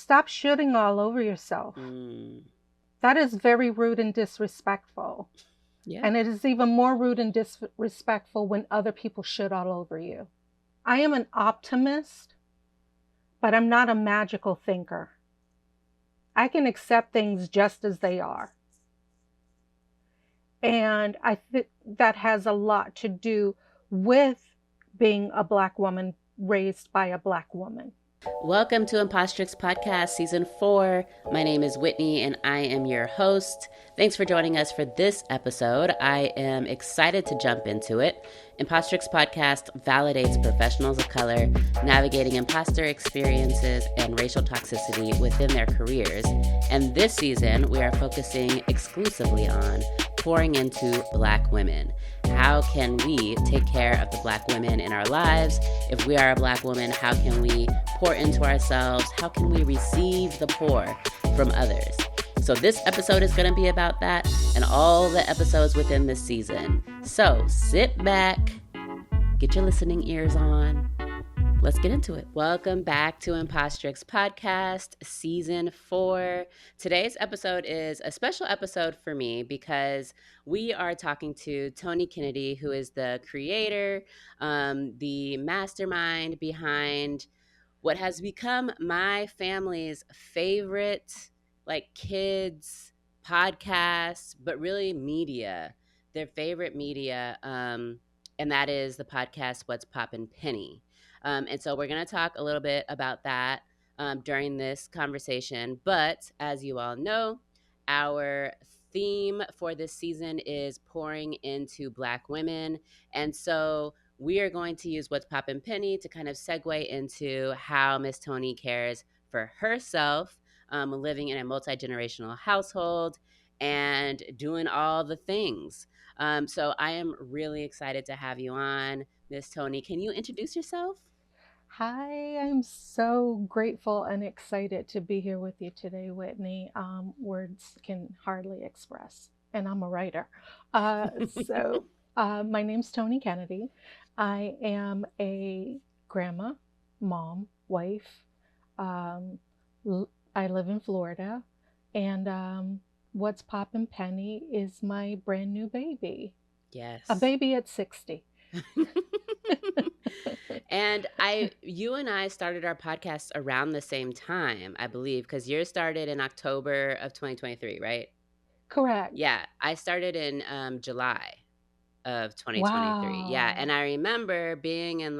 Stop shooting all over yourself. That is very rude and disrespectful. Yeah. And it is even more rude and disrespectful when other people shit all over you. I am an optimist, but I'm not a magical thinker. I can accept things just as they are. And I think that has a lot to do with being a Black woman raised by a Black woman. Welcome to Impostrix Podcast Season 4. My name is Whitney and I am your host. Thanks for joining us for this episode. I am excited to jump into it. Impostrix Podcast validates professionals of color navigating imposter experiences and racial toxicity within their careers. And this season, we are focusing exclusively on pouring into Black women. How can we take care of the Black women in our lives? If we are a Black woman, how can we pour into ourselves? How can we receive the pour from others? So this episode is going to be about that and all the episodes within this season. So sit back, get your listening ears on. Let's get into it. Welcome back to Impostrix Podcast, Season 4. Today's episode is a special episode for me because we are talking to Toni Kennedy, who is the creator, the mastermind behind what has become my family's favorite, kids podcasts, but really media, their favorite media, and that is the podcast, What's Poppin' Penny. And so we're going to talk a little bit about that during this conversation. But as you all know, our theme for this season is pouring into Black women. And so we are going to use What's Poppin' Penny to kind of segue into how Miss Toni cares for herself, living in a multi-generational household and doing all the things. So I am really excited to have you on, Miss Toni. Can you introduce yourself? Hi, I'm so grateful and excited to be here with you today, Whitney. Words can hardly express, and I'm a writer. My name's Toni Kennedy. I am a grandma, mom, wife. I live in Florida, and What's Poppin' Penny is my brand new baby. Yes. A baby at 60. And you and I started our podcast around the same time, I believe, because yours started in October of 2023, right? Correct. Yeah, I started in July of 2023. Wow. Yeah, and I remember being in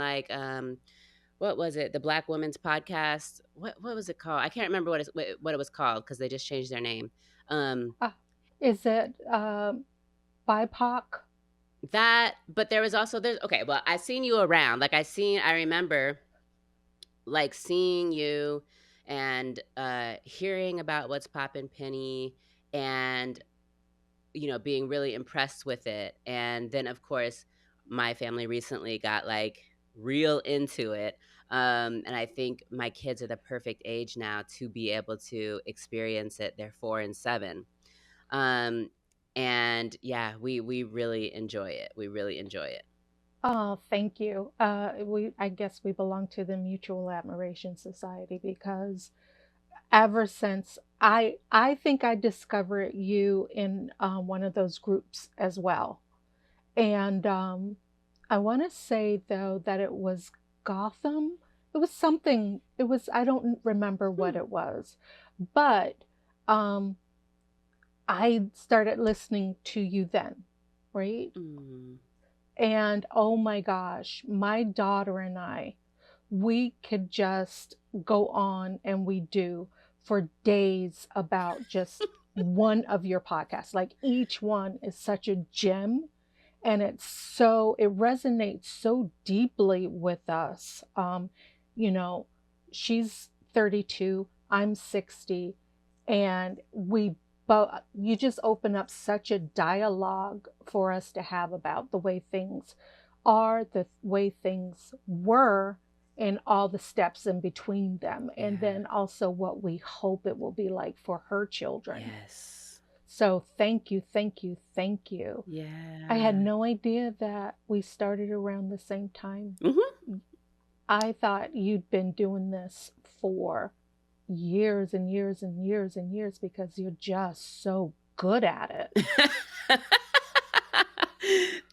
what was it? The Black Women's Podcast. What was it called? I can't remember what it was called because they just changed their name. Is it BIPOC? But there was also okay, well, I seen you around. I remember seeing you and hearing about What's Poppin' Penny and being really impressed with it. And then of course my family recently got real into it. And I think my kids are the perfect age now to be able to experience it. They're 4 and 7. And yeah, we really enjoy it. We really enjoy it. Oh, thank you. I guess we belong to the Mutual Admiration Society because ever since I think I discovered you in one of those groups as well. And I want to say though that it was Gotham. It was something. I don't remember what it was, but I started listening to you then, right? And oh my gosh, my daughter and I, we could just go on, and we do, for days about just one of your podcasts. Each one is such a gem, and it resonates so deeply with us. She's 32, I'm 60, and you just open up such a dialogue for us to have about the way things are, the way things were, and all the steps in between them. Yeah. And then also what we hope it will be like for her children. Yes. So thank you, thank you, thank you. Yeah. I had no idea that we started around the same time. Mm-hmm. I thought you'd been doing this for years and years and years and years because you're just so good at it.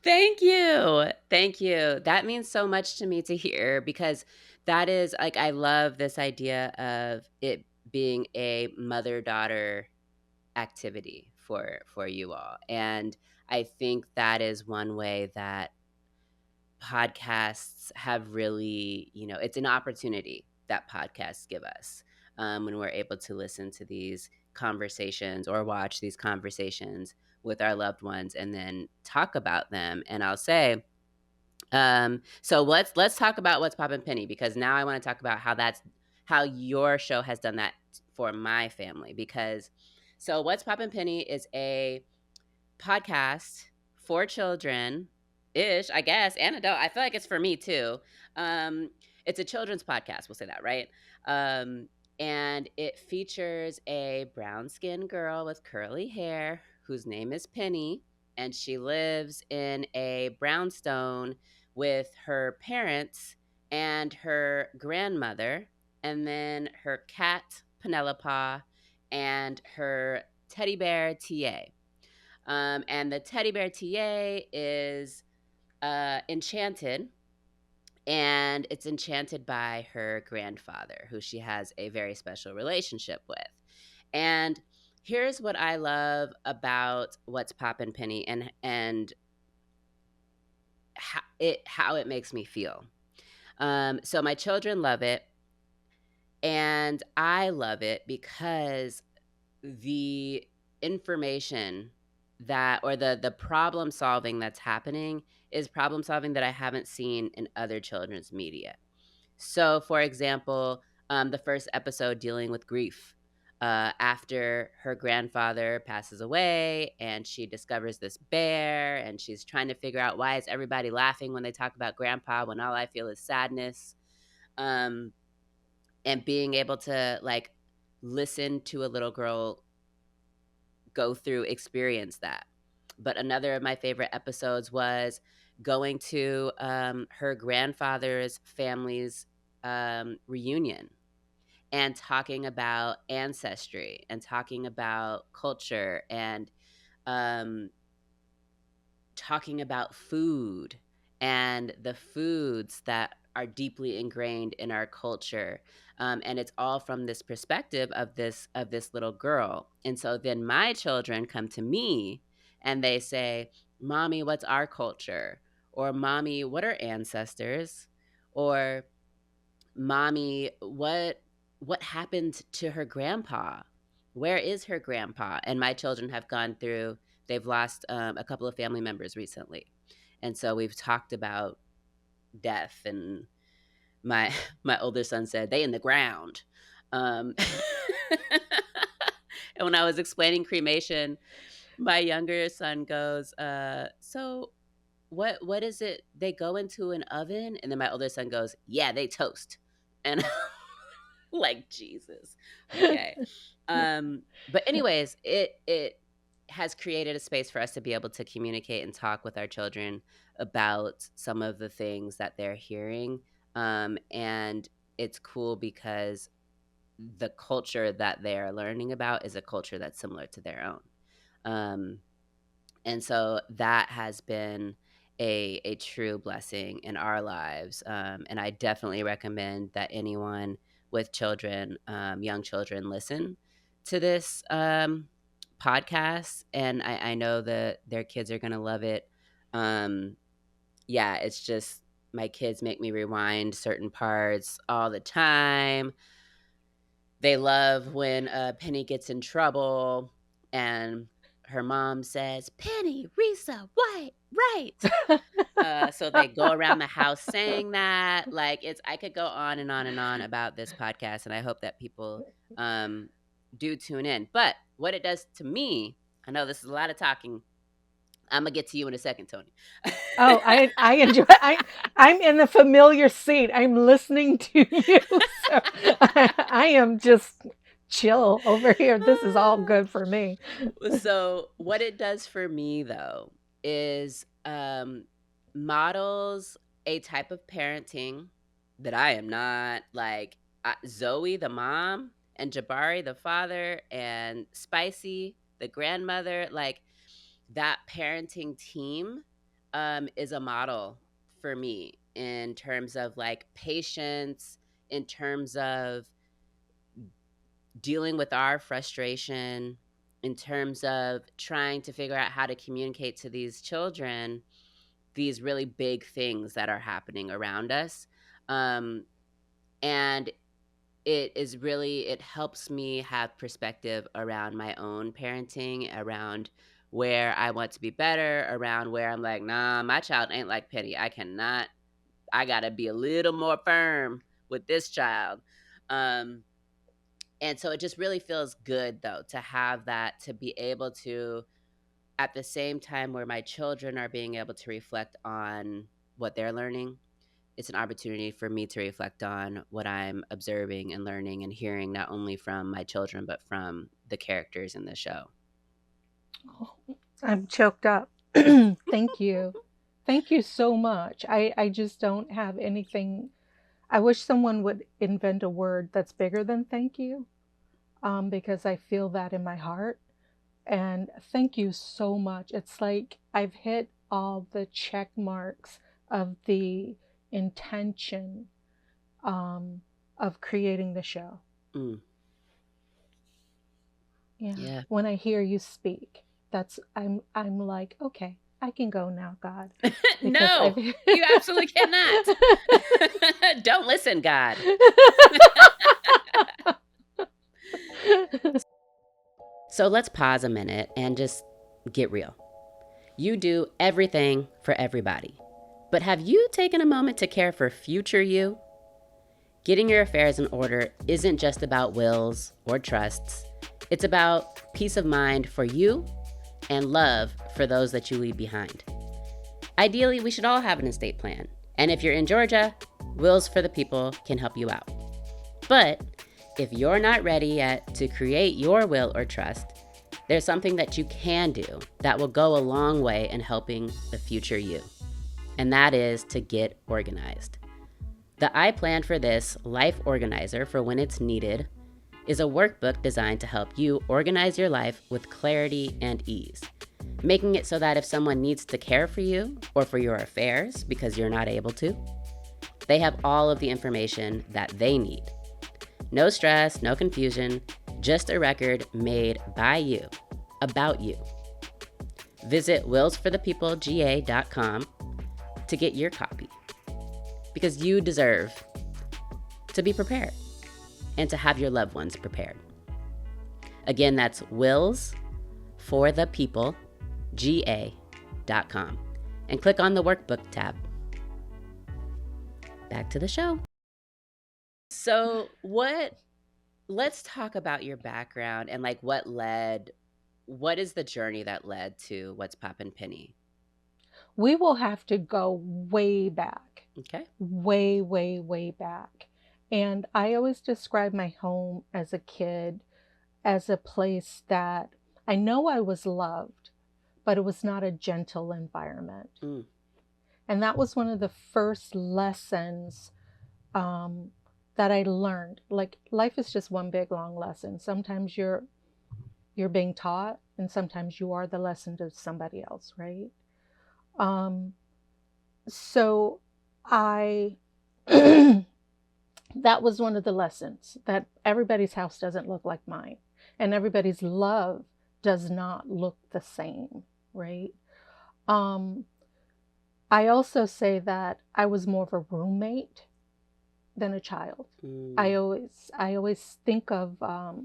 Thank you. Thank you. That means so much to me to hear, because that is like, I love this idea of it being a mother-daughter activity for you all. And I think that is one way that podcasts have really, it's an opportunity that podcasts give us, when we're able to listen to these conversations or watch these conversations with our loved ones and then talk about them. And I'll say, so let's talk about What's Poppin' Penny, because now I want to talk about how your show has done that for my family. Because so What's Poppin' Penny is a podcast for children ish, I guess, and adult. I feel like it's for me too. It's a children's podcast, we'll say that, right? Um, and it features a brown skinned girl with curly hair whose name is Penny, and she lives in a brownstone with her parents and her grandmother, and then her cat Penelope and her teddy bear TA. And the teddy bear TA is enchanted, and it's enchanted by her grandfather, who she has a very special relationship with. And here's what I love about What's Poppin' Penny, and how it makes me feel. So my children love it, and I love it because the information that, or the problem solving that's happening, is problem solving that I haven't seen in other children's media. So, for example, the first episode dealing with grief, after her grandfather passes away, and she discovers this bear, and she's trying to figure out, why is everybody laughing when they talk about grandpa when all I feel is sadness. Um, and being able to like listen to a little girl go through, experience that. But another of my favorite episodes was going to her grandfather's family's reunion, and talking about ancestry and talking about culture, and um, talking about food and the foods that are deeply ingrained in our culture. And it's all from this perspective of this little girl. And so then my children come to me and they say, "Mommy, what's our culture?" Or, "Mommy, what are ancestors?" Or, "Mommy, what happened to her grandpa? Where is her grandpa?" And my children have gone through, they've lost a couple of family members recently. And so we've talked about death, and my my older son said, "They in the ground." Um, and when I was explaining cremation, my younger son goes, "So what is it? They go into an oven?" And then my older son goes, "Yeah, they toast." And like, Jesus. Okay. But anyways, it has created a space for us to be able to communicate and talk with our children about some of the things that they're hearing. And it's cool because the culture that they're learning about is a culture that's similar to their own. Um, and so that has been a true blessing in our lives. And I definitely recommend that anyone with children, young children, listen to this podcast. And I know that their kids are going to love it. Yeah, it's just, my kids make me rewind certain parts all the time. They love when Penny gets in trouble and her mom says, "Penny, Risa, White, right." So they go around the house saying that. Like, I could go on and on and on about this podcast, and I hope that people do tune in. But what it does to me, I know this is a lot of talking. I'm gonna get to you in a second, Toni. Oh, I enjoy. I'm in the familiar seat. I'm listening to you, so I am just chill over here. This is all good for me. So what it does for me, though, is models a type of parenting that I am not like. Zoe, the mom, and Jabari, the father, and Spicy, the grandmother, like that parenting team is a model for me in terms of like patience, in terms of dealing with our frustration, in terms of trying to figure out how to communicate to these children these really big things that are happening around us. And it helps me have perspective around my own parenting, around where I want to be better, around where I'm like, nah, my child ain't like Penny. I gotta be a little more firm with this child. And so it just really feels good though to have that, to be able to, at the same time where my children are being able to reflect on what they're learning, it's an opportunity for me to reflect on what I'm observing and learning and hearing, not only from my children, but from the characters in the show. Oh, I'm choked up. Thank you. Thank you so much. I just don't have anything. I wish someone would invent a word that's bigger than thank you, because I feel that in my heart. And thank you so much. It's like I've hit all the check marks of the intention of creating the show. Mm. Yeah. When I hear you speak, I'm like, okay, I can go now, God. No, you absolutely cannot. Don't listen, God. So let's pause a minute and just get real. You do everything for everybody. But have you taken a moment to care for future you? Getting your affairs in order isn't just about wills or trusts. It's about peace of mind for you and love for those that you leave behind. Ideally, we should all have an estate plan. And if you're in Georgia, Wills for the People can help you out. But if you're not ready yet to create your will or trust, there's something that you can do that will go a long way in helping the future you. And that is to get organized. The I Plan for This Life Organizer for when it's needed is a workbook designed to help you organize your life with clarity and ease, making it so that if someone needs to care for you or for your affairs because you're not able to, they have all of the information that they need. No stress, no confusion, just a record made by you, about you. Visit willsforthepeoplega.com to get your copy, because you deserve to be prepared and to have your loved ones prepared. Again, that's willsforthepeoplega.com and click on the workbook tab. Back to the show. So let's talk about your background and like what is the journey that led to What's Poppin' Penny? We will have to go way back. Okay. Way, way, way back. And I always describe my home as a kid as a place that I know I was loved, but it was not a gentle environment. Mm. And that was one of the first lessons that I learned. Like, life is just one big long lesson. Sometimes you're being taught, and sometimes you are the lesson to somebody else, right? So I that was one of the lessons, that everybody's house doesn't look like mine, and everybody's love does not look the same, right? I also say that I was more of a roommate than a child. Mm. I always think of that.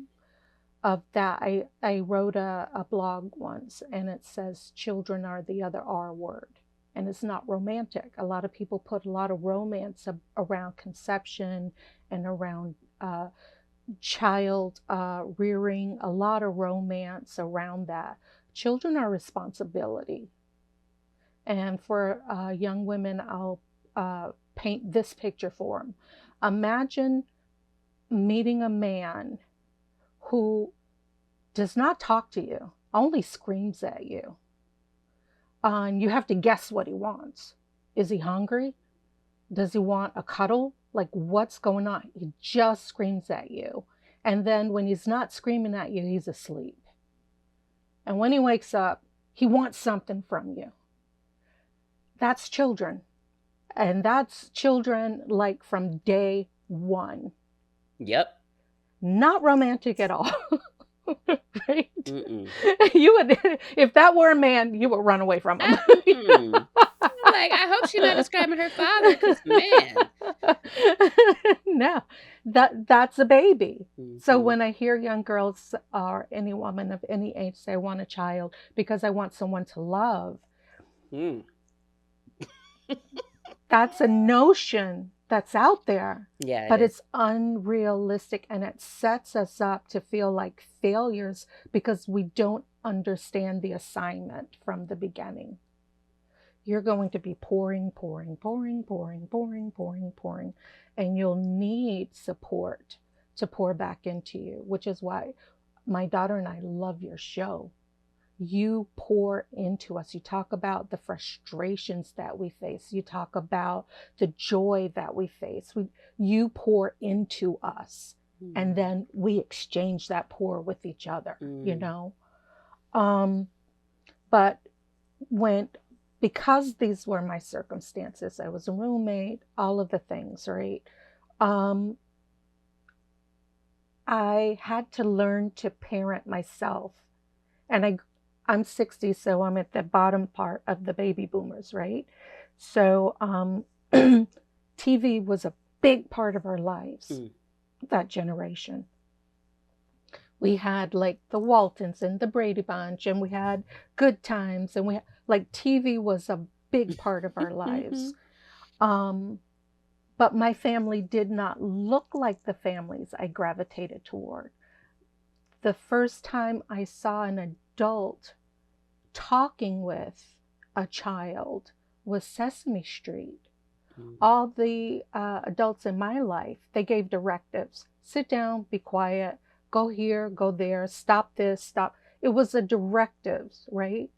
I wrote a blog once, and it says children are the other R word, and it's not romantic. A lot of people put a lot of romance around conception and around child rearing, a lot of romance around that. Children are responsibility. And for young women, I'll paint this picture for them. Imagine meeting a man who does not talk to you, only screams at you. And you have to guess what he wants. Is he hungry? Does he want a cuddle? Like, what's going on? He just screams at you. And then when he's not screaming at you, he's asleep. And when he wakes up, he wants something from you. That's children. And that's children like from day one. Yep. Not romantic at all. Right? Mm-mm. You would, if that were a man, you would run away from him. Like, I hope she's not describing her father, because man. No, that's a baby. Mm-hmm. So when I hear young girls or any woman of any age say, I want a child because I want someone to love, that's a notion that's out there. Yeah, but it's unrealistic, and it sets us up to feel like failures because we don't understand the assignment from the beginning. You're going to be pouring, and you'll need support to pour back into you, which is why my daughter and I love your show. You pour into us. You talk about the frustrations that we face. You talk about the joy that we face. You pour into us, and then we exchange that pour with each other, you know? But because these were my circumstances, I was a roommate, all of the things, right? I had to learn to parent myself. And I'm 60, so I'm at the bottom part of the baby boomers, right? So TV was a big part of our lives, that generation. We had like the Waltons and the Brady Bunch, and we had Good Times, and TV was a big part of our lives. But my family did not look like the families I gravitated toward. The first time I saw an adult talking with a child was Sesame Street. All the adults in my life, they gave directives. Sit down, be quiet, go here, go there, stop this, stop. It was the directives, right?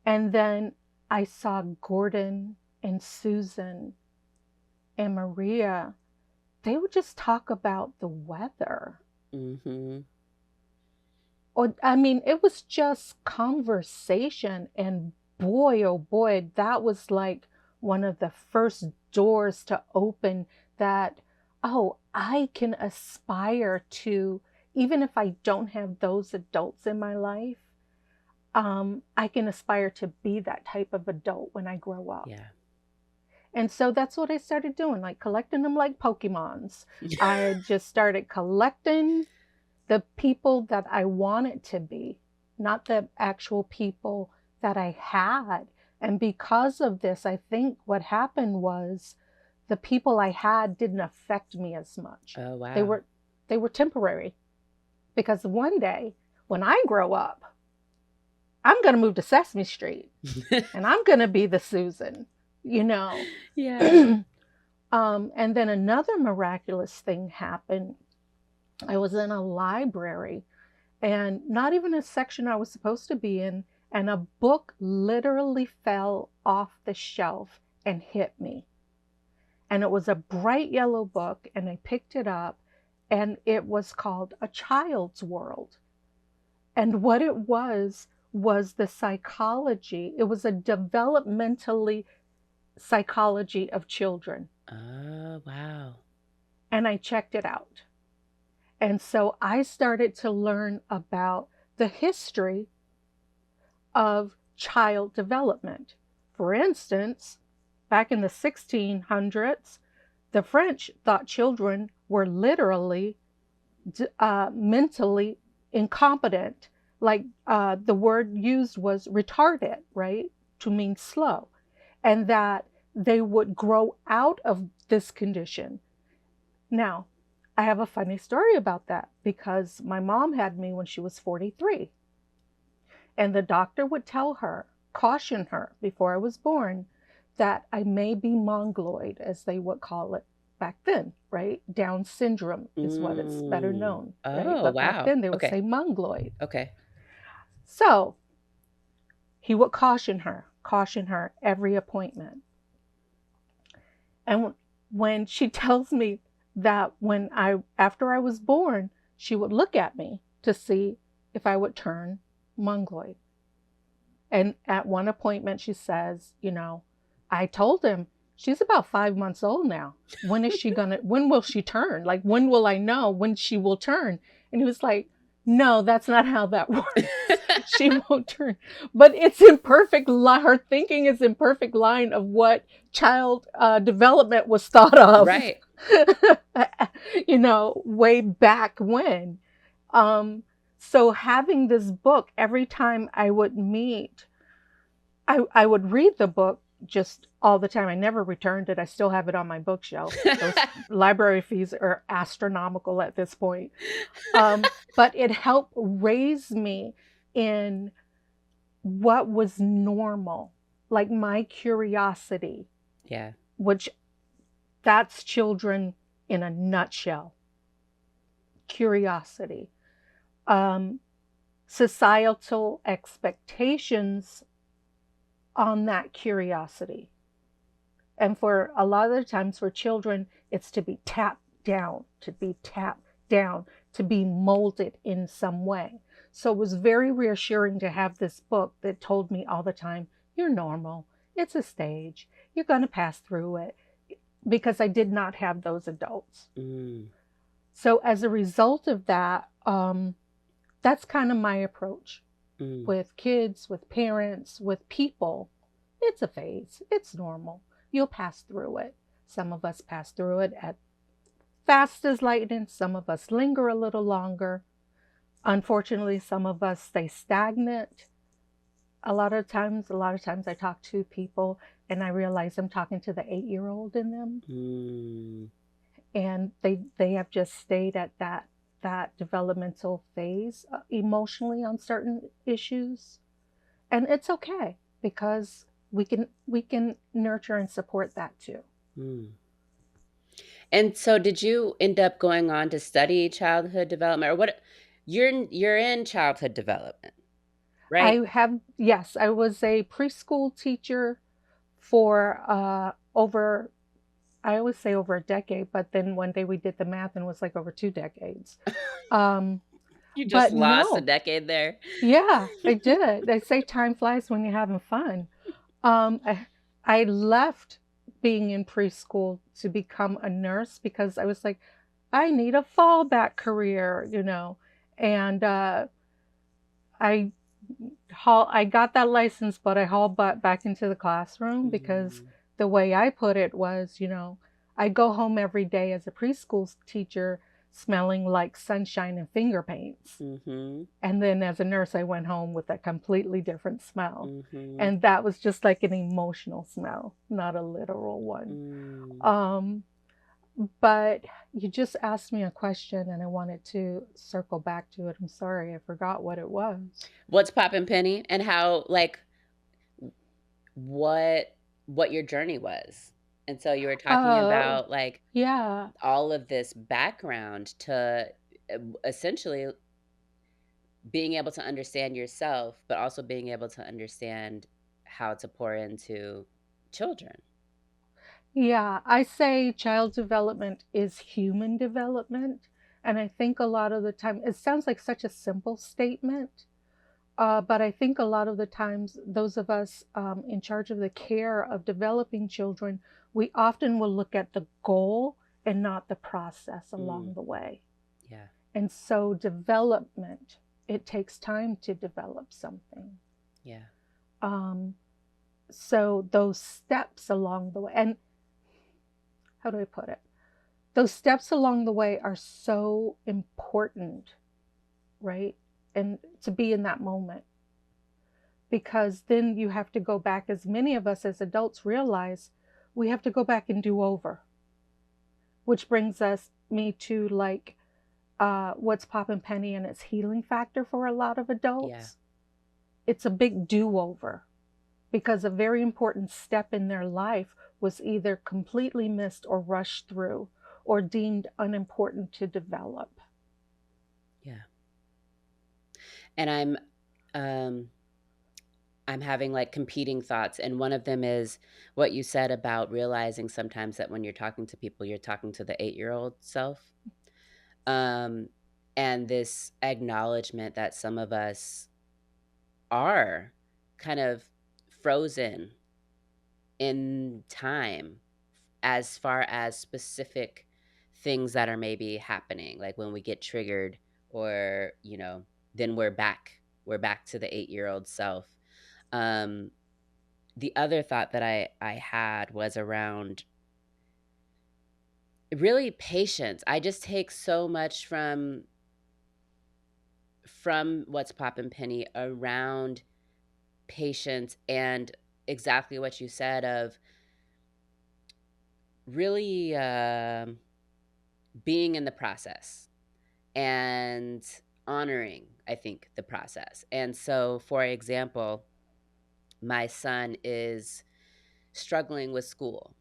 And then I saw Gordon and Susan and Maria. They would just talk about the weather. Or, I mean, it was just conversation, and boy, oh boy, that was like one of the first doors to open that, oh, I can aspire to, even if I don't have those adults in my life, I can aspire to be that type of adult when I grow up. Yeah. And so that's what I started doing, like collecting them like Pokemons. I just started collecting the people that I wanted to be, not the actual people that I had. And because of this, I think what happened was the people I had didn't affect me as much. Oh, wow. They were temporary. Because one day, when I grow up, I'm going to move to Sesame Street and I'm going to be the Susan, you know? Yeah. And then another miraculous thing happened. I was in a library, and not even a section I was supposed to be in, and a book literally fell off the shelf and hit me. And it was a bright yellow book, and I picked it up, and it was called A Child's World. And what it was the psychology. It was a developmentally psychology of children. Oh, wow. And I checked it out. And so I started to learn about the history of child development. For instance, back in the 1600s, the French thought children were literally mentally incompetent. Like the word used was retarded, right? To mean slow. And that they would grow out of this condition. Now, I have a funny story about that because my mom had me when she was 43. And the doctor would tell her, caution her before I was born, that I may be mongoloid, as they would call it back then, right? Down syndrome is what it's better known. Right? Oh, but wow. back then they would say mongoloid. Okay. So he would caution her every appointment. And when she tells me that after I was born, she would look at me to see if I would turn Mongoloid. And at one appointment, she says, I told him, she's about 5 months old now. When will she turn? Like, when will I know when she will turn? And he was like, no, that's not how that works. She won't turn. But it's in perfect line. Her thinking is in perfect line of what child development was thought of. Right. Way back when. So having this book, every time I would meet, I would read the book just all the time. I never returned it. I still have it on my bookshelf. Those library fees are astronomical at this point. But it helped raise me in what was normal, like my curiosity. Yeah. Which that's children in a nutshell. Curiosity. Societal expectations on that curiosity. And for a lot of the times for children, it's to be tapped down, to be molded in some way. So it was very reassuring to have this book that told me all the time, you're normal. It's a stage. You're going to pass through it. Because I did not have those adults. Mm. So as a result of that, that's kind of my approach with kids, with parents, with people. It's a phase. It's normal. You'll pass through it. Some of us pass through it at fast as lightning. Some of us linger a little longer. Unfortunately, some of us stay stagnant. A lot of times I talk to people and I realize I'm talking to the 8-year-old in them. Mm. And they have just stayed at that developmental phase emotionally on certain issues. And it's okay because we can nurture and support that too. Mm. And so did you end up going on to study childhood development, or what? You're in childhood development, right? Yes, I was a preschool teacher for over, I always say over a decade, but then one day we did the math and it was like over 2 decades. You just But lost a no, decade there. yeah, I did. They say time flies when you're having fun. I left being in preschool to become a nurse because I was like, I need a fallback career, and I got that license, but I hauled butt back into the classroom because the way I put it was, I go home every day as a preschool teacher smelling like sunshine and finger paints. Mm-hmm. And then as a nurse, I went home with a completely different smell. Mm-hmm. And that was just like an emotional smell, not a literal one. But you just asked me a question and I wanted to circle back to it. I'm sorry, I forgot what it was. What's Poppin' Penny, and how, like, what your journey was? And so you were talking about, like, yeah, all of this background to essentially being able to understand yourself, but also being able to understand how to pour into children. Yeah, I say child development is human development. And I think a lot of the time, it sounds like such a simple statement, but I think a lot of the times, those of us in charge of the care of developing children, we often will look at the goal and not the process along the way. Yeah. And so development, it takes time to develop something. Yeah. So those steps along the way, and how do I put it? Those steps along the way are so important, right? And to be in that moment. Because then you have to go back, as many of us as adults realize, we have to go back and do over. Which brings me to like, what's Poppin' Penny and its healing factor for a lot of adults. Yeah. It's a big do-over. Because a very important step in their life was either completely missed or rushed through or deemed unimportant to develop. Yeah. And I'm having like competing thoughts, and one of them is what you said about realizing sometimes that when you're talking to people, you're talking to the 8-year-old self. And and this acknowledgement that some of us are kind of frozen in time as far as specific things that are maybe happening, like when we get triggered, or then we're back to the 8-year-old self. The other thought that I had was around really patience. I just take so much from what's Pop and Penny around patience, and exactly what you said of really being in the process and honoring, I think, the process. And so, for example, my son is struggling with school.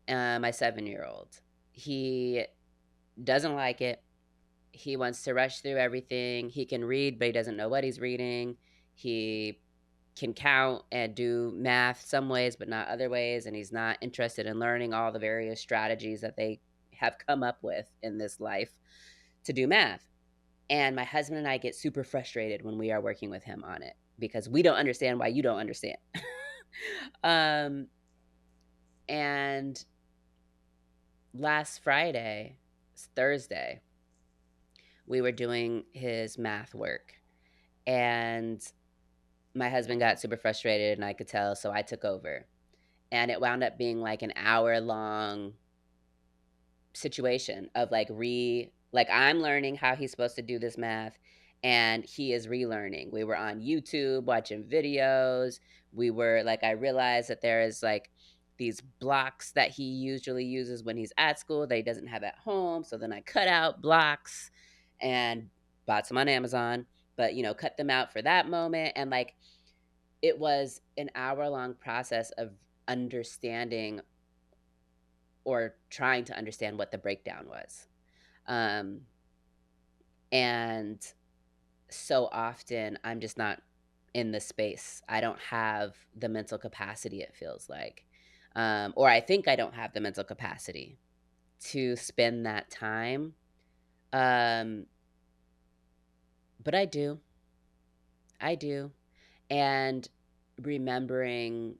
My 7-year-old, he doesn't like it. He wants to rush through everything. He can read, but he doesn't know what he's reading. He can count and do math some ways, but not other ways. And he's not interested in learning all the various strategies that they have come up with in this life to do math. And my husband and I get super frustrated when we are working with him on it, because we don't understand why you don't understand. And last Friday, Thursday, we were doing his math work, and my husband got super frustrated, and I could tell, so I took over. And it wound up being like an hour-long situation of like I'm learning how he's supposed to do this math, and he is relearning. We were on YouTube watching videos. We were like, I realized that there is like these blocks that he usually uses when he's at school that he doesn't have at home. So then I cut out blocks and bought some on Amazon, but cut them out for that moment. And like, it was an hour-long process of understanding, or trying to understand, what the breakdown was. And so often I'm just not in the space. I don't have the mental capacity, it feels like. Or I think I don't have the mental capacity to spend that time. But I do. And remembering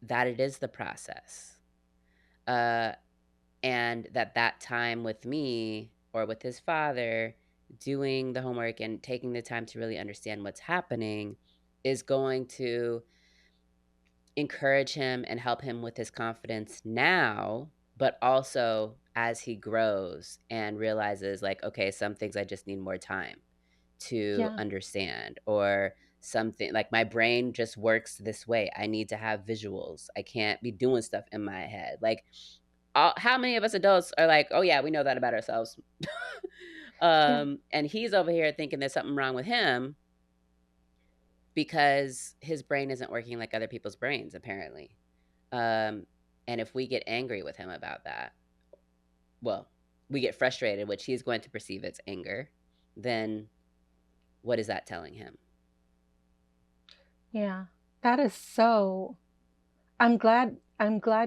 that it is the process. And that time with me, or with his father, doing the homework and taking the time to really understand what's happening, is going to encourage him and help him with his confidence now, but also as he grows and realizes, like, okay, some things I just need more time to Yeah. understand, or something like my brain just works this way. I need to have visuals. I can't be doing stuff in my head. Like, how many of us adults are like, oh yeah, we know that about ourselves. Yeah. And he's over here thinking there's something wrong with him because his brain isn't working like other people's brains, apparently. And if we get angry with him about that, well, we get frustrated, which he's going to perceive as anger, then what is that telling him? Yeah. That is so I'm glad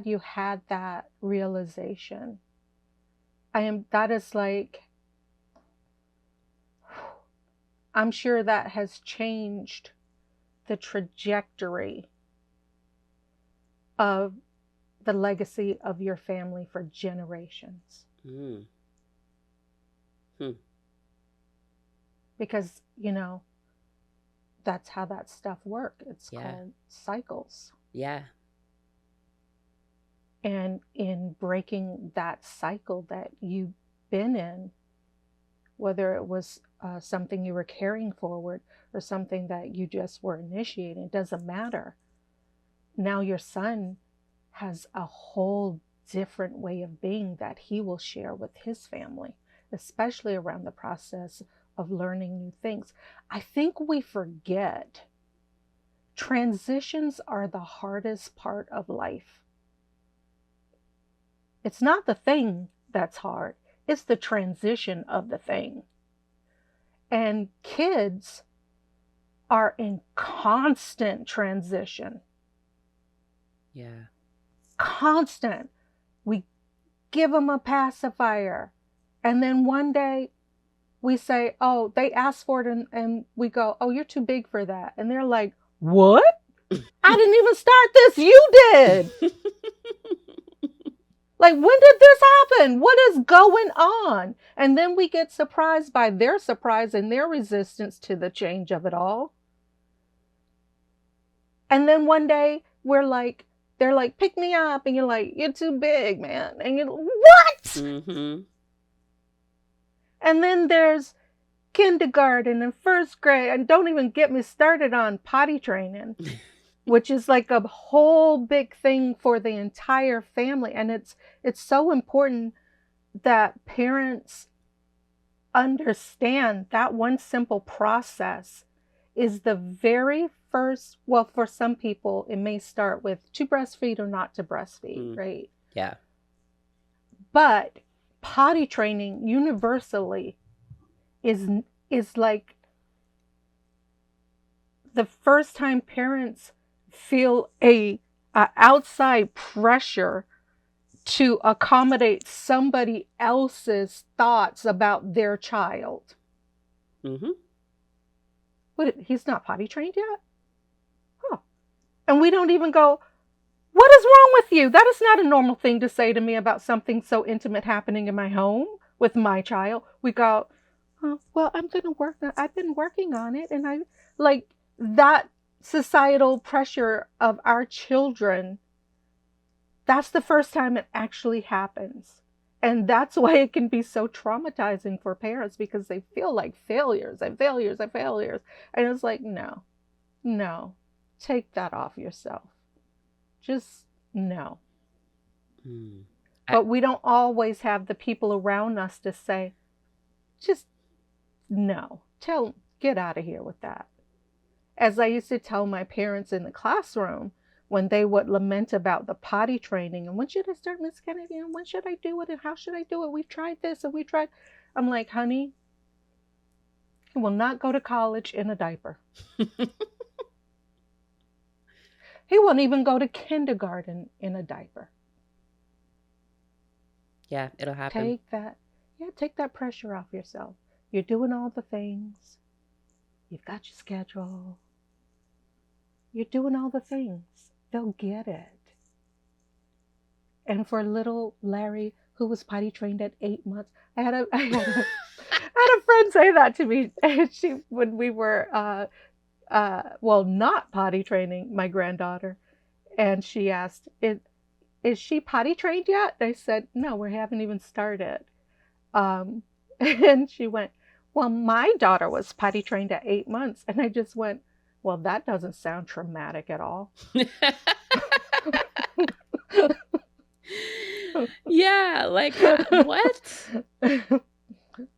you had that realization. That is like, I'm sure that has changed the trajectory of the legacy of your family for generations. Mm. Because, that's how that stuff works. It's Yeah. called cycles. Yeah. And in breaking that cycle that you've been in, whether it was something you were carrying forward or something that you just were initiating, it doesn't matter. Now your son has a whole different way of being that he will share with his family, especially around the process of learning new things. I think we forget transitions are the hardest part of life. It's not the thing that's hard, it's the transition of the thing. And kids are in constant transition. Yeah. Constant. We give them a pacifier, and then one day we say, oh, they asked for it, and we go, oh, you're too big for that. And they're like, what? I didn't even start this. You did. Like, when did this happen? What is going on? And then we get surprised by their surprise and their resistance to the change of it all. And then one day they're like, pick me up. And you're like, you're too big, man. And you're like, what? Mm-hmm. And then there's kindergarten and first grade. And don't even get me started on potty training, which is like a whole big thing for the entire family. And it's so important that parents understand that one simple process is the very first, well, for some people, it may start with to breastfeed or not to breastfeed, right? Yeah. But potty training universally is like the first time parents feel a outside pressure to accommodate somebody else's thoughts about their child. Mm-hmm. What, he's not potty trained yet? Huh. And we don't even go, what is wrong with you? That is not a normal thing to say to me about something so intimate happening in my home with my child. We go, oh, well, I'm going to work on it. I've been working on it. And I like that societal pressure of our children. That's the first time it actually happens. And that's why it can be so traumatizing for parents, because they feel like failures and failures and failures. And it's like, no, take that off yourself. Just no. But we don't always have the people around us to say, just no. Get out of here with that. As I used to tell my parents in the classroom, when they would lament about the potty training and when should I start, Miss Kennedy, and when should I do it and how should I do it? We've tried this and we tried. I'm like, honey, you will not go to college in a diaper. He won't even go to kindergarten in a diaper. Yeah, it'll happen. Take that pressure off yourself. You're doing all the things. You've got your schedule. You're doing all the things. They'll get it. And for little Larry, who was potty trained at 8 months, I had a friend say that to me. When we were, not potty training my granddaughter, and she asked, "Is she potty trained yet?" I said, "No, we haven't even started." And she went, "Well, my daughter was potty trained at 8 months," and I just went, "Well, that doesn't sound traumatic at all." Yeah, like what?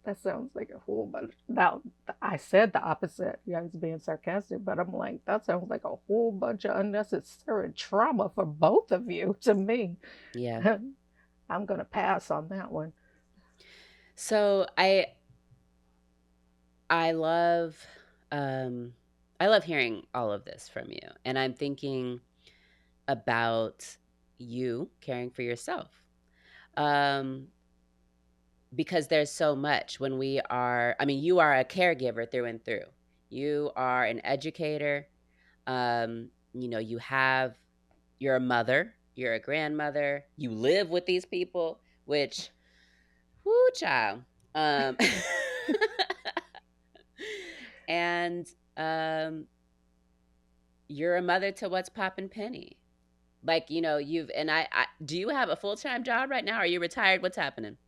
That sounds like a whole bunch. Now, I said the opposite. Yeah, I was being sarcastic, but I'm like, that sounds like a whole bunch of unnecessary trauma for both of you to me. Yeah. I'm going to pass on that one. So I love hearing all of this from you. And I'm thinking about you caring for yourself. Because there's so much when you are a caregiver through and through. You are an educator. You're a mother, you're a grandmother, you live with these people, which, whoo, child. And you're a mother to what's Poppin' Penny. Like, do you have a full-time job right now? Are you retired? What's happening?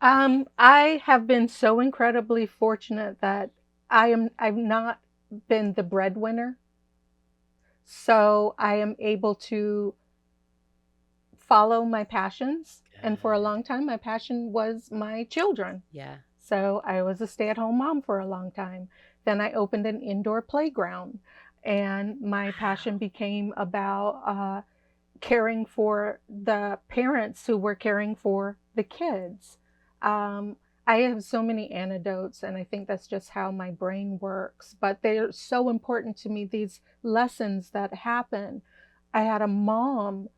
I have been so incredibly fortunate that I've not been the breadwinner. So I am able to follow my passions. Good. And for a long time, my passion was my children. Yeah. So I was a stay-at-home mom for a long time. Then I opened an indoor playground, and my passion became about caring for the parents who were caring for the kids. I have so many anecdotes, and I think that's just how my brain works. But they're so important to me, these lessons that happen. I had a mom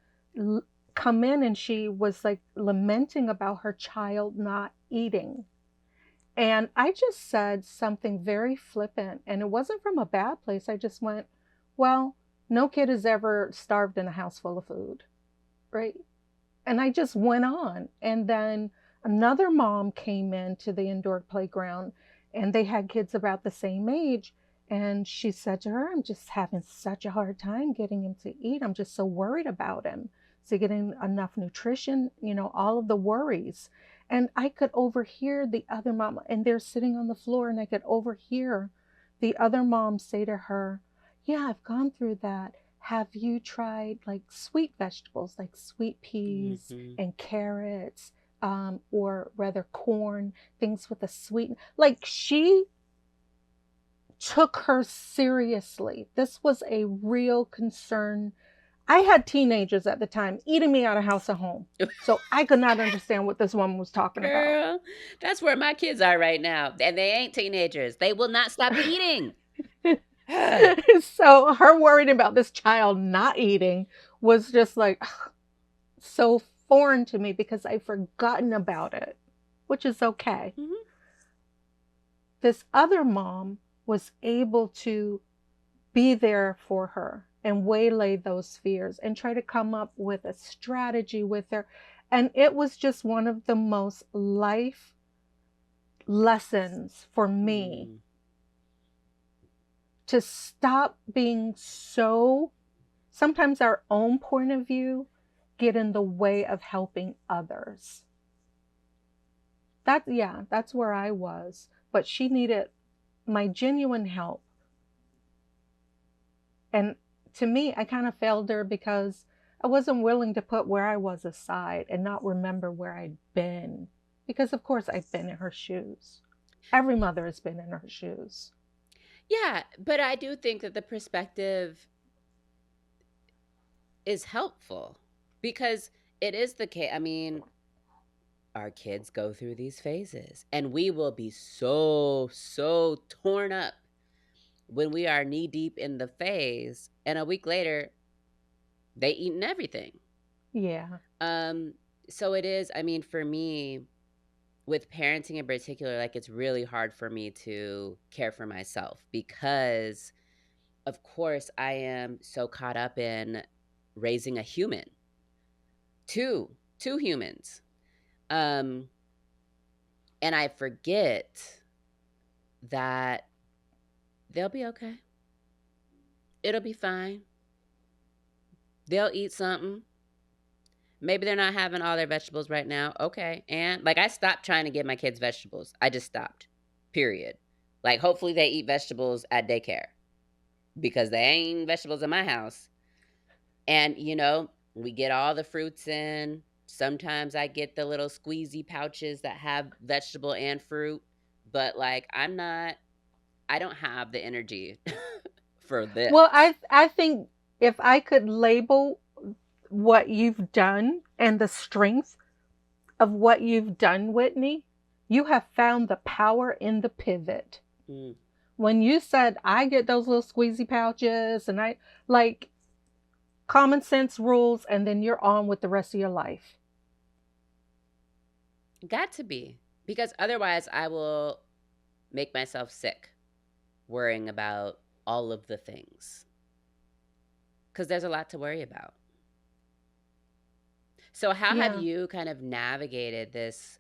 come in, and she was like lamenting about her child not eating. And I just said something very flippant, and it wasn't from a bad place. I just went, well, no kid has ever starved in a house full of food, right? And I just went on. And then another mom came into the indoor playground, and they had kids about the same age. And she said to her, I'm just having such a hard time getting him to eat. I'm just so worried about him. Is he getting enough nutrition? All of the worries. And I could overhear the other mom, and they're sitting on the floor, and I could overhear the other mom say to her, yeah, I've gone through that. Have you tried like sweet vegetables, like sweet peas Mm-hmm. and carrots, or rather corn, things with a sweet, like she took her seriously. This was a real concern. I had teenagers at the time eating me out of house and home. So I could not understand what this woman was talking about. Girl, that's where my kids are right now. And they ain't teenagers. They will not stop eating. So her worried about this child not eating was just like so foreign to me because I'd forgotten about it, which is okay. Mm-hmm. This other mom was able to be there for her and waylay those fears and try to come up with a strategy with her. And it was just one of the most life lessons for me Mm. to stop being so, sometimes our own point of view get in the way of helping others. That's where I was. But she needed my genuine help. And to me, I kind of failed her because I wasn't willing to put where I was aside and not remember where I'd been. Because, of course, I've been in her shoes. Every mother has been in her shoes. Yeah, but I do think that the perspective is helpful because it is the case. I mean, our kids go through these phases and we will be so torn up when we are knee deep in the phase and a week later they eaten everything. Yeah. So it is, I mean, for me with parenting in particular, like it's really hard for me to care for myself because of course I am so caught up in raising a human, two humans. Um and I forget that they'll be okay. It'll be fine. They'll eat something. Maybe they're not having all their vegetables right now. Okay. And like I stopped trying to give my kids vegetables. I just stopped. Period. Like hopefully they eat vegetables at daycare because they ain't eating vegetables in my house. And we get all the fruits in. Sometimes I get the little squeezy pouches that have vegetable and fruit, but like I don't have the energy for this. Well, I think if I could label what you've done and the strength of what you've done, Whitney, you have found the power in the pivot. Mm. When you said, I get those little squeezy pouches and I like common sense rules, and then you're on with the rest of your life. Got to be. Because otherwise I will make myself sick worrying about all of the things. Because there's a lot to worry about. So how have Yeah. you kind of navigated this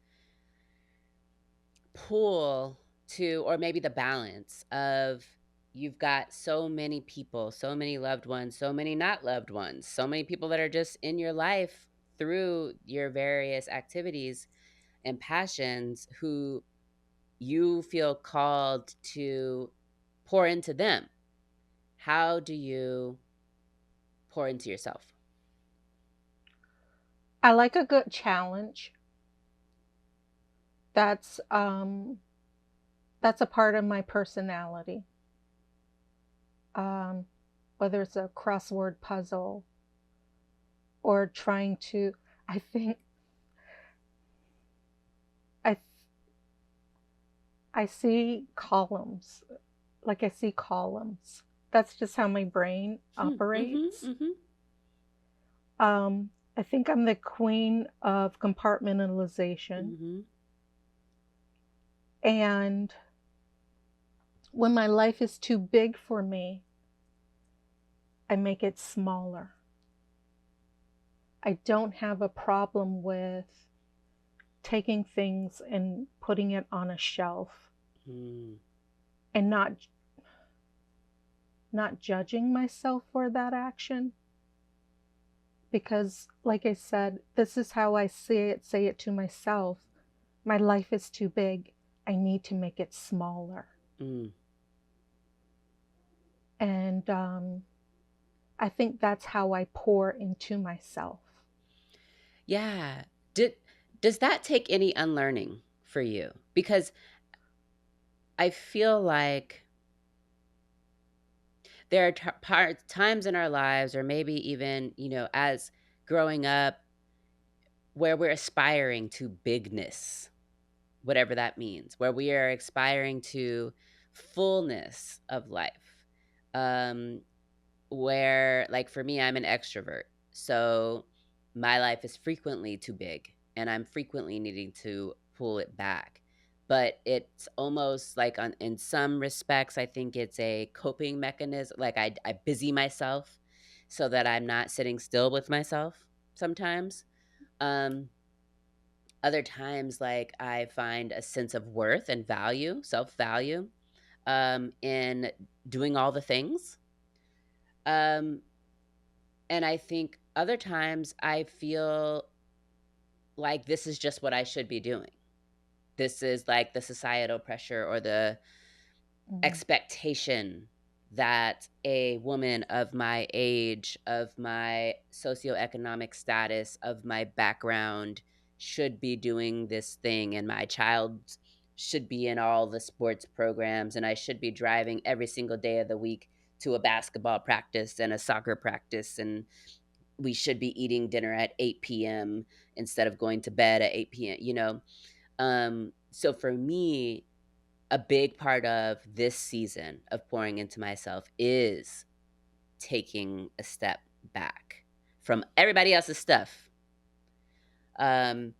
pull to, or maybe the balance of you've got so many people, so many loved ones, so many not loved ones, so many people that are just in your life through your various activities and passions who you feel called to pour into them. How do you pour into yourself? I like a good challenge. That's a part of my personality. Whether it's a crossword puzzle or trying to, I think I I see columns, like I see columns. That's just how my brain operates. Mm-hmm. I think I'm the queen of compartmentalization. Mm-hmm. And when my life is too big for me, I make it smaller. I don't have a problem with taking things and putting it on a shelf and not judging myself for that action. Because, like I said, this is how I say it to myself. My life is too big. I need to make it smaller. And I think that's how I pour into myself. Yeah. Does that take any unlearning for you? Because I feel like there are times in our lives, or maybe even, as growing up, where we're aspiring to bigness, whatever that means, where we are aspiring to fullness of life. Where, like, for me, I'm an extrovert. So my life is frequently too big, and I'm frequently needing to pull it back. But it's almost like, in some respects, I think it's a coping mechanism. Like, I busy myself so that I'm not sitting still with myself sometimes. Other times, like, I find a sense of worth and value, self-value, in doing all the things. And I think other times I feel like this is just what I should be doing. This is like the societal pressure or the expectation that a woman of my age, of my socioeconomic status, of my background should be doing this thing, and my child should be in all the sports programs, and I should be driving every single day of the week to a basketball practice and a soccer practice, and we should be eating dinner at 8 p.m. instead of going to bed at 8 p.m. So for me, a big part of this season of pouring into myself is taking a step back from everybody else's stuff, and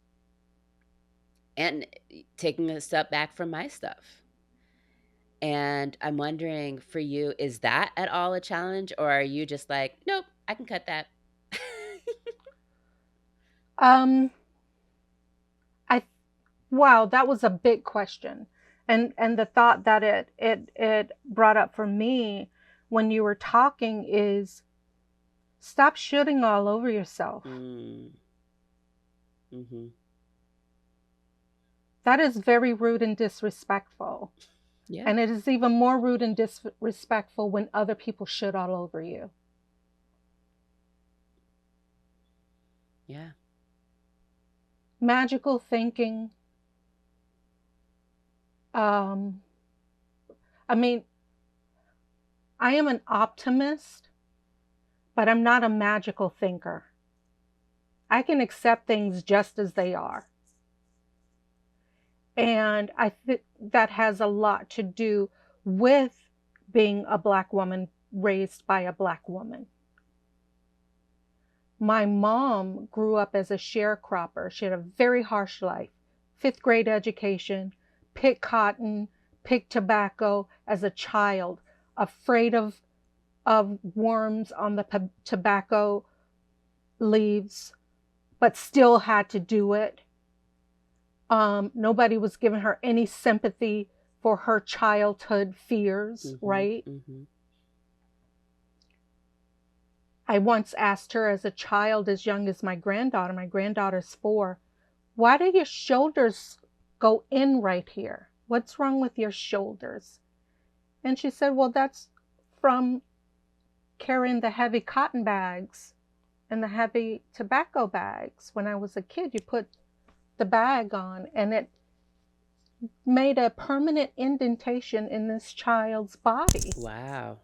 taking a step back from my stuff. And I'm wondering, for you, is that at all a challenge, or are you just like, nope, I can cut that? Wow, that was a big question. And the thought that it brought up for me when you were talking is, stop shooting all over yourself. That is very rude and disrespectful. Yeah. And it is even more rude and disrespectful when other people shit all over you. Yeah. Magical thinking. I mean, I am an optimist, but I'm not a magical thinker. I can accept things just as they are. And I think that has a lot to do with being a Black woman raised by a Black woman. My mom grew up as a sharecropper. She had a very harsh life. 5th grade education, picked cotton, picked tobacco as a child, afraid of worms on the tobacco leaves, but still had to do it. Nobody was giving her any sympathy for her childhood fears, right? I once asked her as a child, as young as my granddaughter's 4, why do your shoulders go in right here? What's wrong with your shoulders? And she said, well, that's from carrying the heavy cotton bags and the heavy tobacco bags. When I was a kid, you put the bag on, and it made a permanent indentation in this child's body. Wow.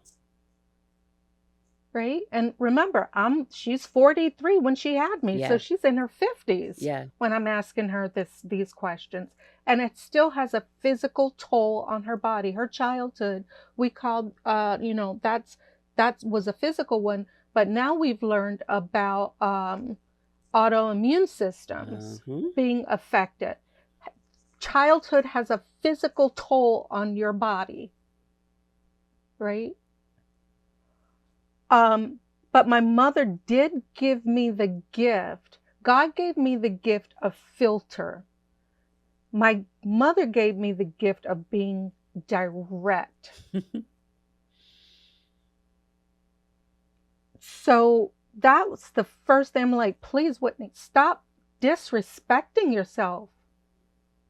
Right? And remember, she's 43 when she had me, so she's in her 50s when I'm asking her these questions. And it still has a physical toll on her body. Her childhood, we called, that was a physical one, but now we've learned about autoimmune systems being affected. childhood has a physical toll on your body, right? But my mother did give me the gift. God gave me the gift of filter. My mother gave me the gift of being direct. So that was the first thing. I'm like, please, Whitney, stop disrespecting yourself.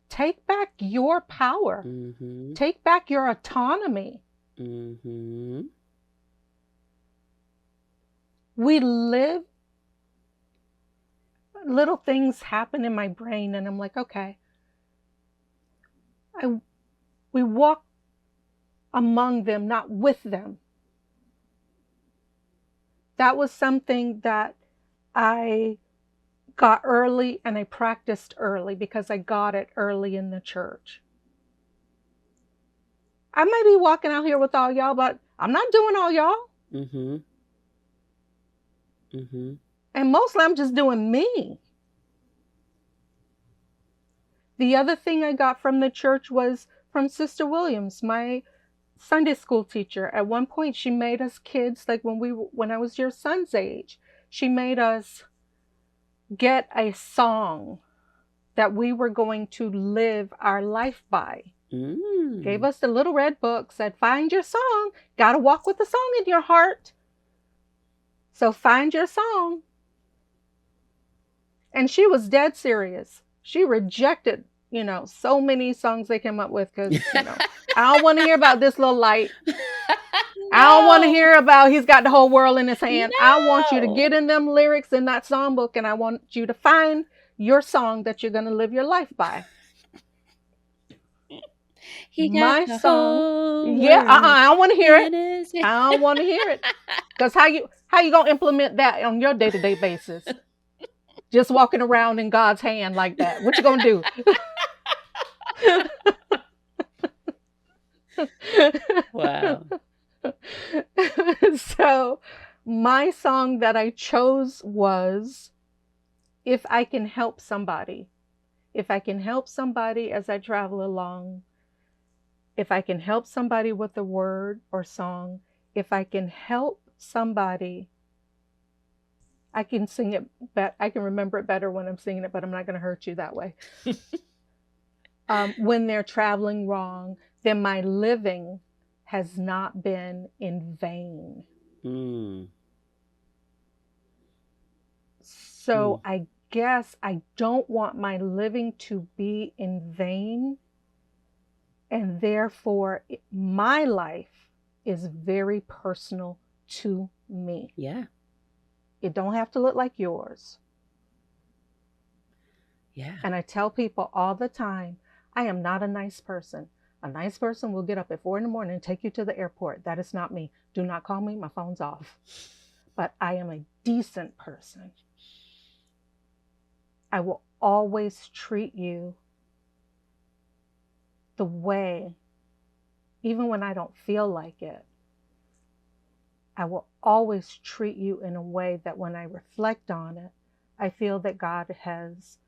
Take back your power. Mm-hmm. Take back your autonomy. Mm-hmm. We live, little things happen in my brain, and I'm like, okay. We walk among them, not with them. That was something that I got early, and I practiced early because I got it early in the church. I may be walking out here with all y'all, but I'm not doing all y'all. Mm-hmm. Mm-hmm. And mostly I'm just doing me. The other thing I got from the church was from Sister Williams, my Sunday school teacher. At one point, she made us kids, like when I was your son's age, she made us get a song that we were going to live our life by. Gave us the little red book, said, find your song. Got to walk with the song in your heart. So find your song. And she was dead serious. She rejected, so many songs they came up with because, I don't want to hear about this little light. No. I don't want to hear about he's got the whole world in his hand. No. I want you to get in them lyrics in that songbook, and I want you to find your song that you're going to live your life by. My song. Yeah, I don't want to hear it. I don't want to hear it. Because how you going to implement that on your day-to-day basis? Just walking around in God's hand like that. What you going to do? Wow. So my song that I chose was If I Can Help Somebody. If I can help somebody as I travel along, if I can help somebody with a word or song, if I can help somebody, I can sing it, but I can remember it better when I'm singing it, but I'm not going to hurt you that way. When they're traveling wrong, then my living has not been in vain. So I guess I don't want my living to be in vain. And therefore, my life is very personal to me. Yeah. It don't have to look like yours. Yeah. And I tell people all the time, I am not a nice person. A nice person will get up at 4 a.m. and take you to the airport. That is not me. Do not call me. My phone's off. But I am a decent person. I will always treat you the way, even when I don't feel like it, I will always treat you in a way that when I reflect on it, I feel that God has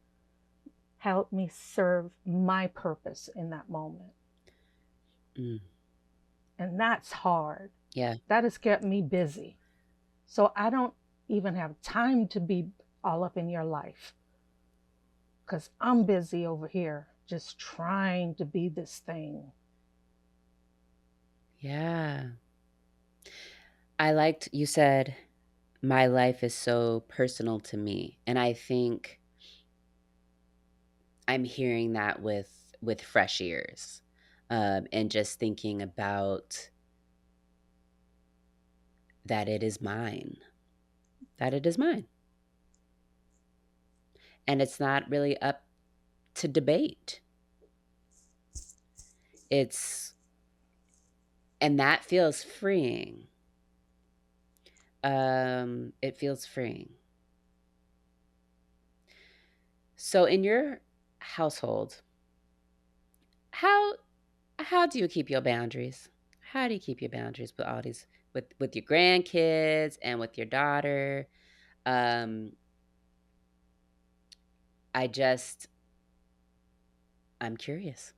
helped me serve my purpose in that moment. And that's hard. Yeah. That has kept me busy. So I don't even have time to be all up in your life because I'm busy over here just trying to be this thing. Yeah. I liked you said, my life is so personal to me. And I think I'm hearing that with fresh ears, and just thinking about that it is mine. That it is mine. And it's not really up to debate. And that feels freeing. It feels freeing. So in your household, how do you keep your boundaries? How do you keep your boundaries with all these, with your grandkids and with your daughter? I just I'm curious.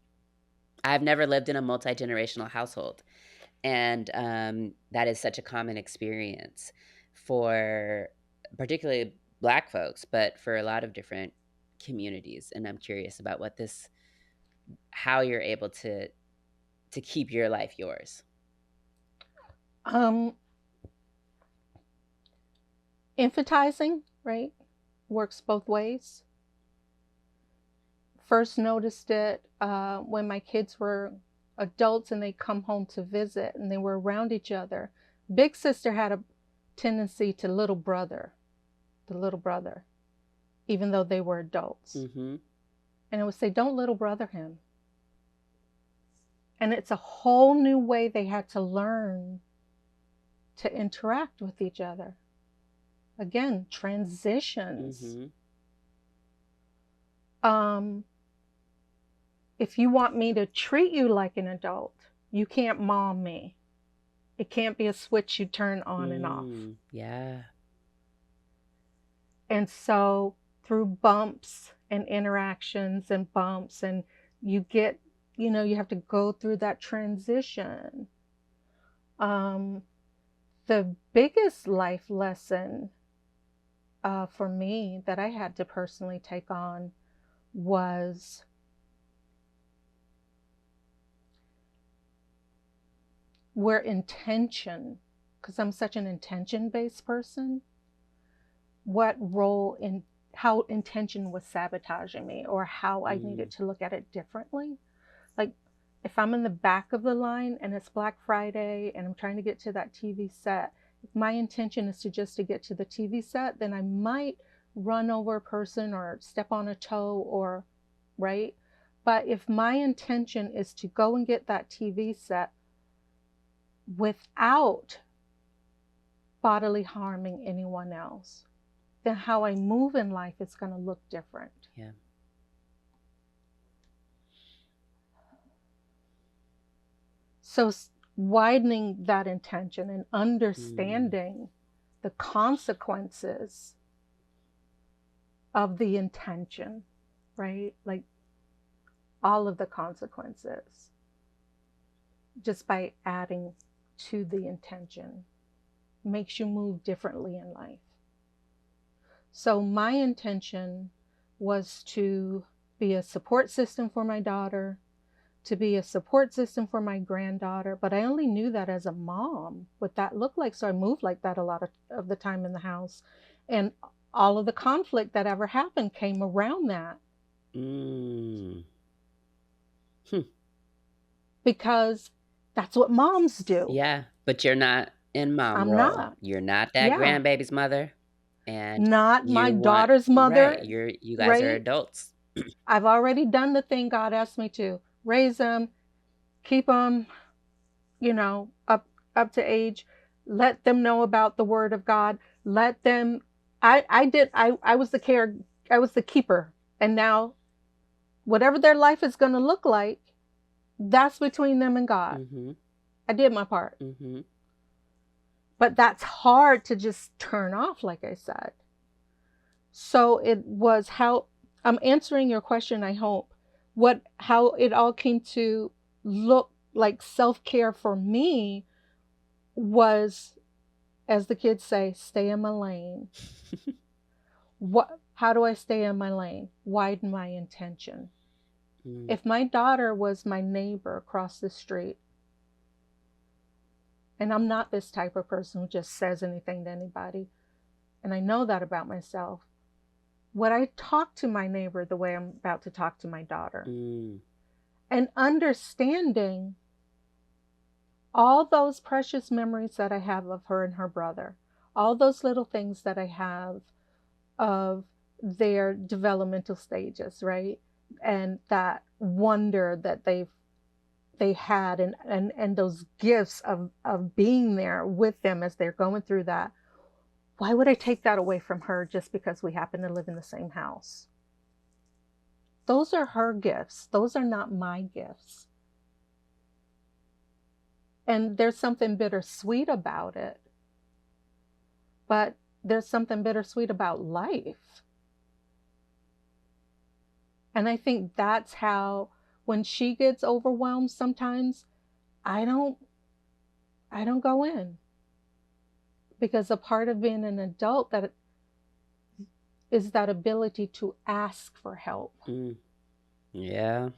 I've never lived in a multi-generational household, and that is such a common experience for particularly Black folks, but for a lot of different communities. And I'm curious about how you're able to keep your life yours. Emphasizing, right, works both ways. First noticed it when my kids were adults and they come home to visit and they were around each other. Big sister had a tendency to the little brother, even though they were adults. Mm-hmm. And it would say, don't little brother him. And it's a whole new way they had to learn to interact with each other. Again, transitions. Mm-hmm. If you want me to treat you like an adult, you can't mom me. It can't be a switch you turn on and off. Yeah. And so through bumps and interactions and bumps, and you get, you have to go through that transition. The biggest life lesson for me that I had to personally take on was where intention, because I'm such an intention-based person, how intention was sabotaging me, or how I needed to look at it differently. Like if I'm in the back of the line and it's Black Friday and I'm trying to get to that TV set, if my intention is to get to the TV set, then I might run over a person or step on a toe, or right. But if my intention is to go and get that TV set without bodily harming anyone else, then how I move in life is going to look different. Yeah. So widening that intention and understanding the consequences of the intention, right? Like all of the consequences, just by adding to the intention, makes you move differently in life. So my intention was to be a support system for my daughter, to be a support system for my granddaughter, but I only knew that as a mom, what that looked like. So I moved like that a lot of the time in the house. And all of the conflict that ever happened came around that. Because that's what moms do. Yeah, but you're not in mom role. Not. You're not that grandbaby's mother, and not my daughter's mother. Right, you guys are adults. I've already done the thing God asked me to: raise them, keep them, up to age, let them know about the Word of God, let them. I was the keeper, and now, whatever their life is going to look like, that's between them and God. I did my part. But that's hard to just turn off, like I said. So it was how I'm answering your question, I hope. How it all came to look like self-care for me was, as the kids say, stay in my lane. How do I stay in my lane? Widen my intention. If my daughter was my neighbor across the street, and I'm not this type of person who just says anything to anybody, and I know that about myself, would I talk to my neighbor the way I'm about to talk to my daughter? And understanding all those precious memories that I have of her and her brother, all those little things that I have of their developmental stages, right? And that wonder that they had, and those gifts of being there with them as they're going through that. Why would I take that away from her just because we happen to live in the same house? Those are her gifts. Those are not my gifts. And there's something bittersweet about it. But there's something bittersweet about life. And I think that's how, when she gets overwhelmed sometimes, I don't go in, because a part of being an adult that is that ability to ask for help. Yeah.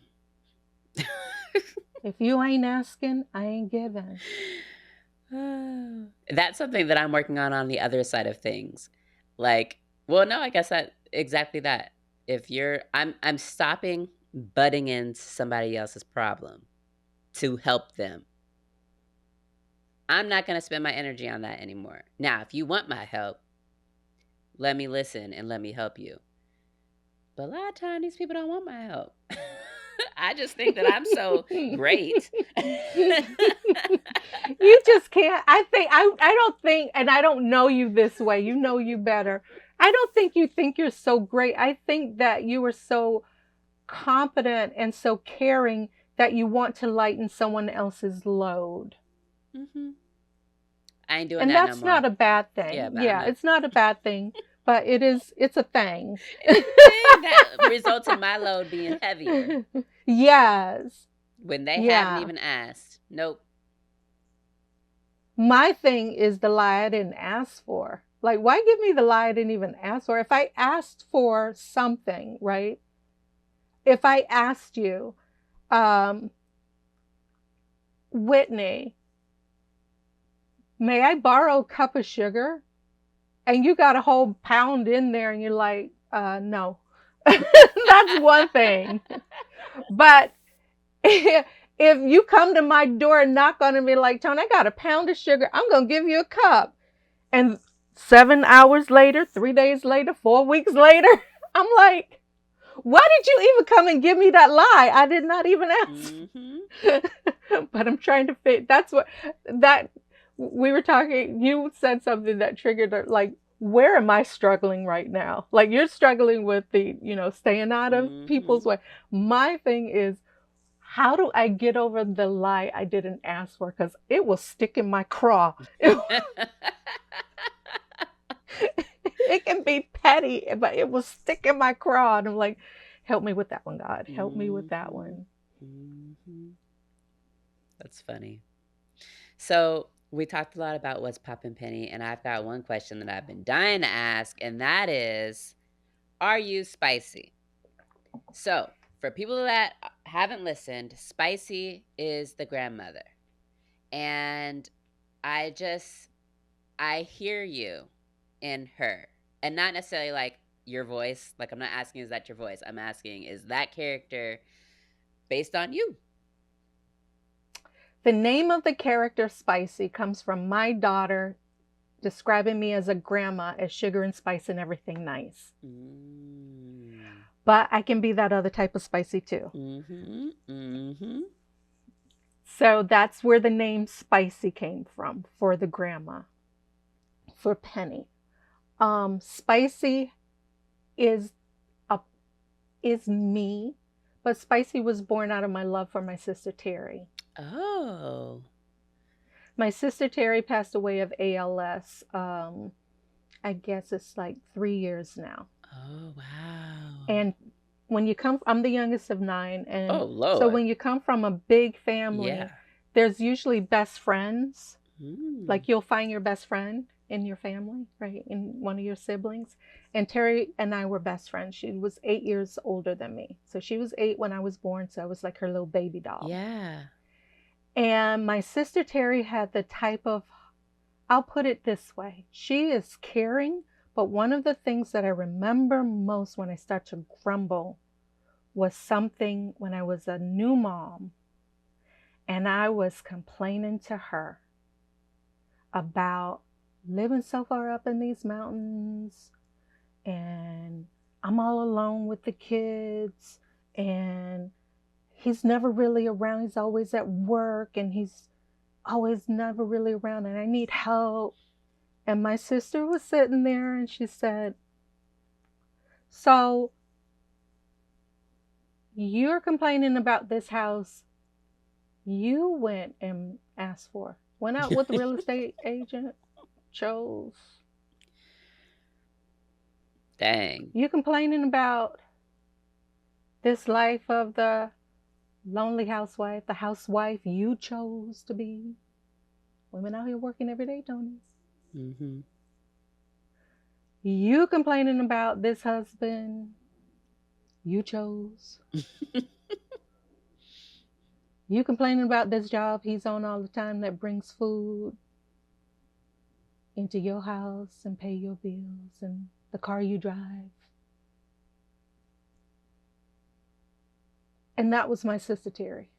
If you ain't asking, I ain't giving. That's something that I'm working on the other side of things. Like, well, no, I guess that exactly that. If you're, I'm stopping butting into somebody else's problem to help them. I'm not going to spend my energy on that anymore. Now, if you want my help, let me listen and let me help you. But a lot of times, these people don't want my help. I just think that I'm so great. You just can't. I don't think, and I don't know you this way. You know you better. I don't think you think you're so great. I think that you are so competent and so caring that you want to lighten someone else's load. Mm-hmm. I ain't doing And that no that's more. not a bad thing. Yeah, but Yeah, it's not a bad thing, but it's a thing. It's a thing that results in my load being heavier. Yes. When they haven't Yeah. even asked. Nope. My thing is the lie I didn't ask for. Like, why give me the lie I didn't even ask for? If I asked for something, right? If I asked you, Whitney, may I borrow a cup of sugar? And you got a whole pound in there and you're like, no. That's one thing. But if you come to my door and knock on it and be like, Toni, I got a pound of sugar, I'm going to give you a cup. And 7 hours later, 3 days later, 4 weeks later, I'm like, why did you even come and give me that lie? I did not even ask. Mm-hmm. But I'm trying to fit. That's what that we were talking. You said something that triggered, like, where am I struggling right now? Like, you're struggling with the, staying out of people's way. My thing is, how do I get over the lie I didn't ask for? Because it will stick in my craw. It can be petty, but it will stick in my craw. And I'm like, help me with that one, God. Help me with that one. Mm-hmm. That's funny. So we talked a lot about what's Poppin' Penny, and I've got one question that I've been dying to ask, and that is, are you spicy? So for people that haven't listened, Spicy is the grandmother. And I hear you in her. And not necessarily like your voice. Like, I'm not asking, is that your voice? I'm asking, is that character based on you? The name of the character Spicy comes from my daughter describing me as a grandma, as sugar and spice and everything nice. But I can be that other type of spicy too. Mm-hmm. Mm-hmm. So that's where the name Spicy came from, for the grandma, for Penny. Spicy is me, but Spicy was born out of my love for my sister Terry. Oh. My sister Terry passed away of ALS. I guess it's like 3 years now. Oh, wow. And when you I'm the youngest of 9. And oh, Lord. So when you come from a big family, there's usually best friends. Like, you'll find your best friend in your family, right? In one of your siblings. And Terry and I were best friends. She was 8 years older than me. So she was 8 when I was born. So I was like her little baby doll. Yeah. And my sister Terry had the type of, I'll put it this way. She is caring, but one of the things that I remember most when I start to grumble was something when I was a new mom and I was complaining to her about living so far up in these mountains and I'm all alone with the kids and he's never really around. He's always at work and he's always never really around and I need help. And my sister was sitting there and she said, so you're complaining about this house you went and asked for. Went out with the real estate agent, chose. Dang. You complaining about this life of the lonely housewife, the housewife you chose to be. Women out here working every day, Toni. Mm-hmm. You complaining about this husband you chose. You complaining about this job he's on all the time that brings food into your house and pay your bills and the car you drive. And that was my sister Terry.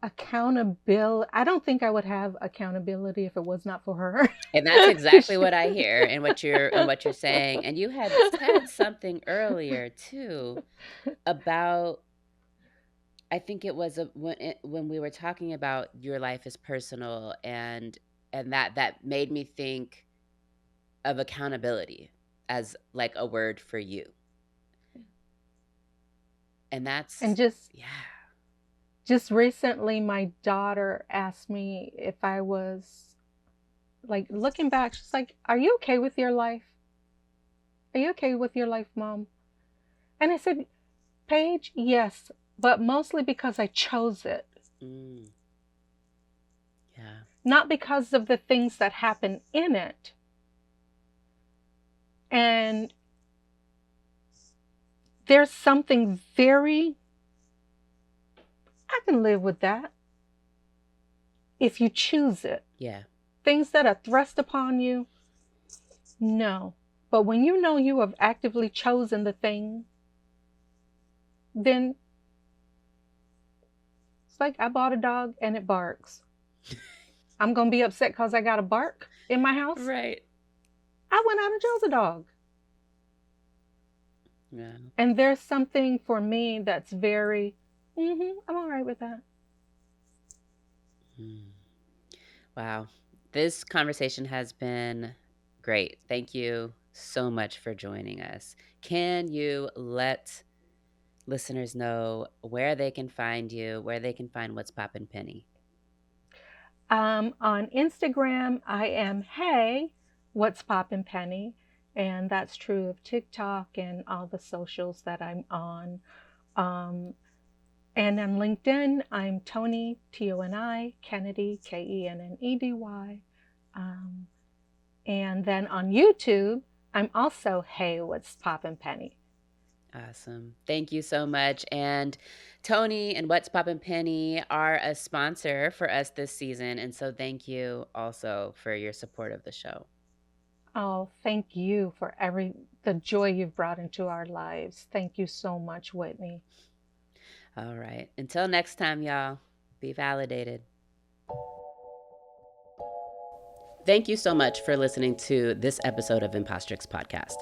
Accountability. I don't think I would have accountability if it was not for her. And that's exactly what I hear and what you're saying. And you had said something earlier too about, I think it was when we were talking about your life is personal, and that made me think of accountability as like a word for you. And that's, and just recently my daughter asked me if I was, like, looking back, she's like, are you okay with your life? Are you okay with your life, Mom? And I said, Paige, yes, but mostly because I chose it. Yeah. Not because of the things that happen in it. And there's something I can live with that if you choose it. Yeah. Things that are thrust upon you, no. But when you know you have actively chosen the thing, then it's like I bought a dog and it barks. I'm going to be upset because I got a bark in my house? Right. I went out and chose a dog. Yeah. And there's something for me that's very, I'm all right with that. Wow. This conversation has been great. Thank you so much for joining us. Can you let listeners know where they can find you, where they can find What's Poppin' Penny? On Instagram, I am Hey, What's Poppin' Penny. And that's true of TikTok and all the socials that I'm on. And on LinkedIn, I'm Toni, Toni, Kennedy, Kennedy. And then on YouTube, I'm also Hey, What's Poppin' Penny. Awesome. Thank you so much. And Toni and What's Poppin' Penny are a sponsor for us this season. And so thank you also for your support of the show. Oh, thank you for the joy you've brought into our lives. Thank you so much, Whitney. All right. Until next time, y'all, be validated. Thank you so much for listening to this episode of Impostrix Podcast.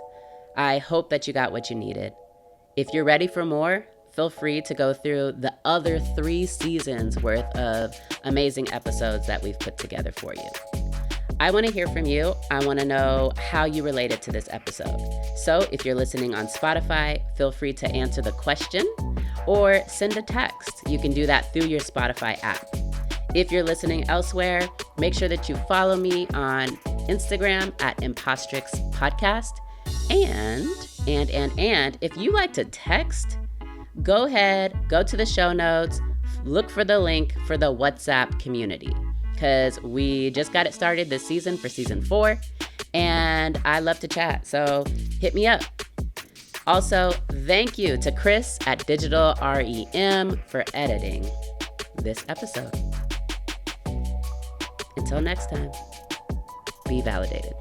I hope that you got what you needed. If you're ready for more, feel free to go through the other 3 seasons worth of amazing episodes that we've put together for you. I want to hear from you. I want to know how you related to this episode. So if you're listening on Spotify, feel free to answer the question or send a text. You can do that through your Spotify app. If you're listening elsewhere, make sure that you follow me on Instagram at Impostrix Podcast. And if you like to text, go ahead, go to the show notes, look for the link for the WhatsApp community, because we just got it started this season for season 4, and I love to chat, so hit me up. Also, thank you to Chris at Digital REM for editing this episode. Until next time, be validated.